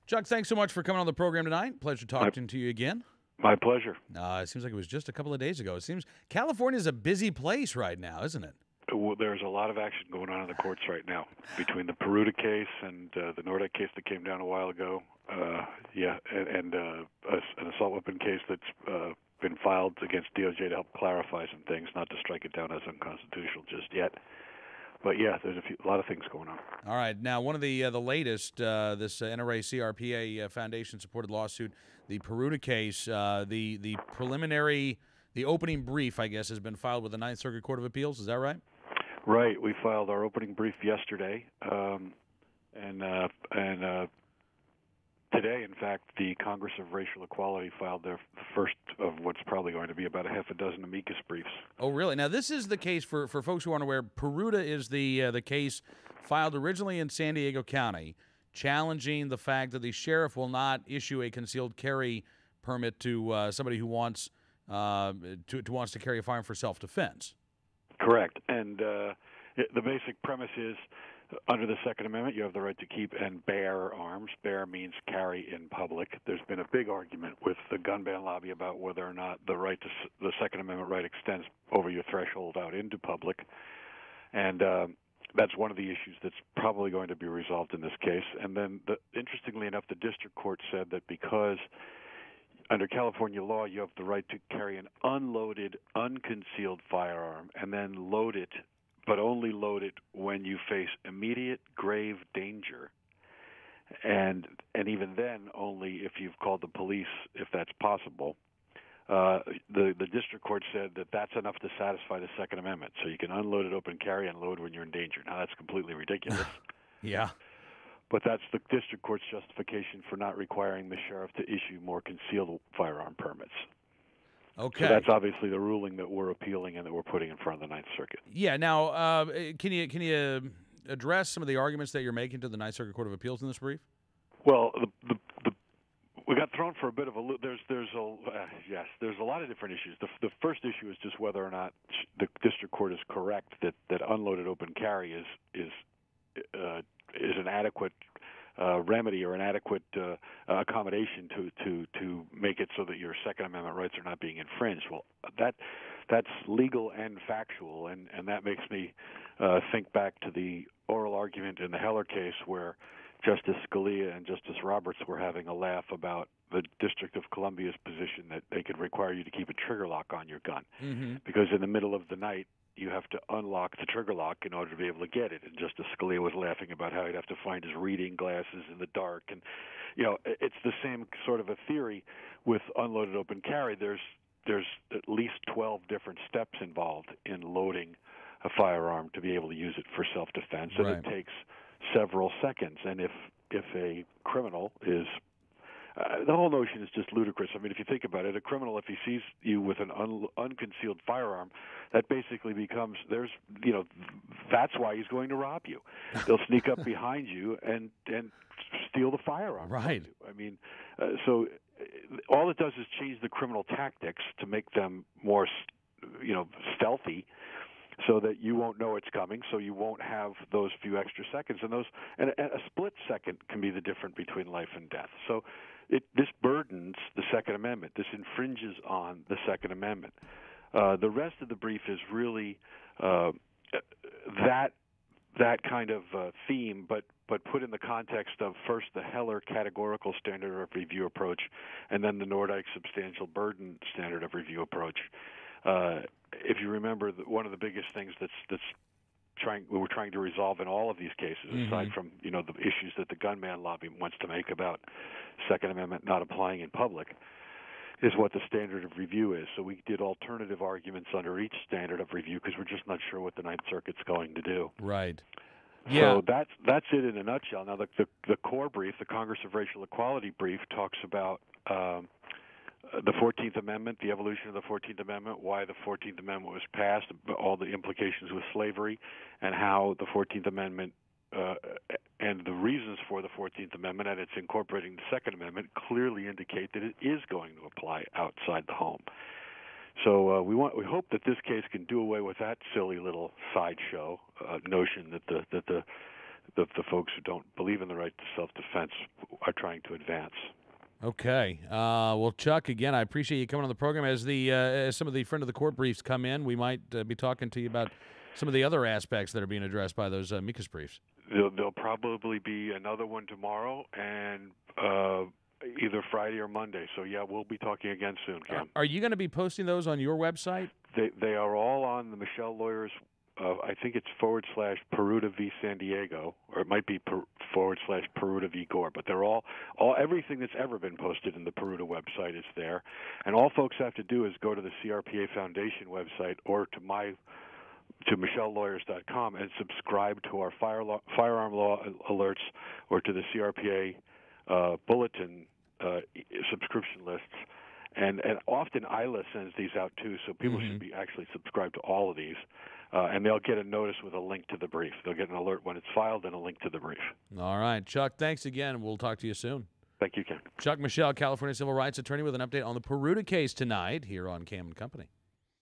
Chuck, thanks so much for coming on the program tonight. Pleasure talking to you again. My pleasure. It seems like it was just a couple of days ago. It seems California is a busy place right now, isn't it? Well, there's a lot of action going on in the courts right now between the Peruta case and the Nordyke case that came down a while ago. And an assault weapon case that's been filed against DOJ to help clarify some things, not to strike it down as unconstitutional just yet. But yeah, there's a lot of things going on. All right. Now, one of the latest, this NRA CRPA Foundation-supported lawsuit, the Peruta case, the preliminary, the opening brief, I guess, has been filed with the Ninth Circuit Court of Appeals. Is that right? Right. We filed our opening brief yesterday, today, in fact, the Congress of Racial Equality filed their first of what's probably going to be about a half a dozen amicus briefs. Oh, really? Now, this is the case, for folks who aren't aware, Peruta is the case filed originally in San Diego County, challenging the fact that the sheriff will not issue a concealed carry permit to somebody who wants to carry a firearm for self-defense. Correct. And the basic premise is, under the Second Amendment, you have the right to keep and bear arms. Bear means carry in public. There's been a big argument with the gun ban lobby about whether or not the Second Amendment right extends over your threshold out into public. And that's one of the issues that's probably going to be resolved in this case. And then, interestingly enough, the district court said that because under California law, you have the right to carry an unloaded, unconcealed firearm and then load it, but only load it when you face immediate grave danger, and even then only if you've called the police, if that's possible. The district court said that that's enough to satisfy the Second Amendment, so you can unload it, open carry, and load when you're in danger. Now, that's completely ridiculous. Yeah. But that's the district court's justification for not requiring the sheriff to issue more concealed firearm permits. Okay. So that's obviously the ruling that we're appealing and that we're putting in front of the Ninth Circuit. Yeah. Now, can you address some of the arguments that you're making to the Ninth Circuit Court of Appeals in this brief? Well, we got thrown for a bit of a loop. There's a lot of different issues. The first issue is just whether or not the district court is correct that unloaded open carry is an adequate remedy or an adequate accommodation to make it so that your Second Amendment rights are not being infringed. Well, that's legal and factual, and that makes me think back to the oral argument in the Heller case where Justice Scalia and Justice Roberts were having a laugh about the District of Columbia's position that they could require you to keep a trigger lock on your gun, because in the middle of the night you have to unlock the trigger lock in order to be able to get it. And Justice Scalia was laughing about how he'd have to find his reading glasses in the dark. And, it's the same sort of a theory with unloaded open carry. There's at least 12 different steps involved in loading a firearm to be able to use it for self-defense. Right. And it takes several seconds. And if a criminal is the whole notion is just ludicrous. I mean, if you think about it, a criminal, if he sees you with an unconcealed firearm, that basically becomes that's why he's going to rob you. They'll sneak up behind you and steal the firearm. Right. I mean, so all it does is change the criminal tactics to make them more, stealthy, so that you won't know it's coming, so you won't have those few extra seconds. And a split second can be the difference between life and death. So this burdens the Second Amendment. This infringes on the Second Amendment. The rest of the brief is really that kind of theme, but put in the context of first the Heller categorical standard of review approach, and then the Nordyke substantial burden standard of review approach. If you remember, one of the biggest things we're trying to resolve in all of these cases, aside from the issues that the gun ban lobby wants to make about Second Amendment not applying in public, is what the standard of review is. So we did alternative arguments under each standard of review because we're just not sure what the Ninth Circuit's going to do. Right. Yeah. So that's it in a nutshell. Now the core brief, the Congress of Racial Equality brief, talks about the 14th Amendment, the evolution of the 14th Amendment, why the 14th Amendment was passed, all the implications with slavery, and how the 14th Amendment and the reasons for the 14th Amendment and its incorporating the Second Amendment clearly indicate that it is going to apply outside the home. So we hope that this case can do away with that silly little sideshow notion that the folks who don't believe in the right to self-defense are trying to advance. Okay. Well, Chuck, again, I appreciate you coming on the program. As some of the friend of the court briefs come in, we might be talking to you about some of the other aspects that are being addressed by those amicus briefs. There'll probably be another one tomorrow and either Friday or Monday. So, yeah, we'll be talking again soon, Cam. Are you going to be posting those on your website? They are all on the Michelle Lawyers. I think it's /Peruta v. San Diego, or it might be /Peruta v. Gore. But they're all everything that's ever been posted in the Peruta website is there. And all folks have to do is go to the CRPA Foundation website or to michellelawyers.com and subscribe to our firearm law alerts or to the CRPA bulletin subscription lists. And often ILA sends these out too, so people should be actually subscribed to all of these. And they'll get a notice with a link to the brief. They'll get an alert when it's filed and a link to the brief. All right. Chuck, thanks again. We'll talk to you soon. Thank you, Ken. Chuck Michelle, California civil rights attorney, with an update on the Peruta case tonight here on Cam & Company.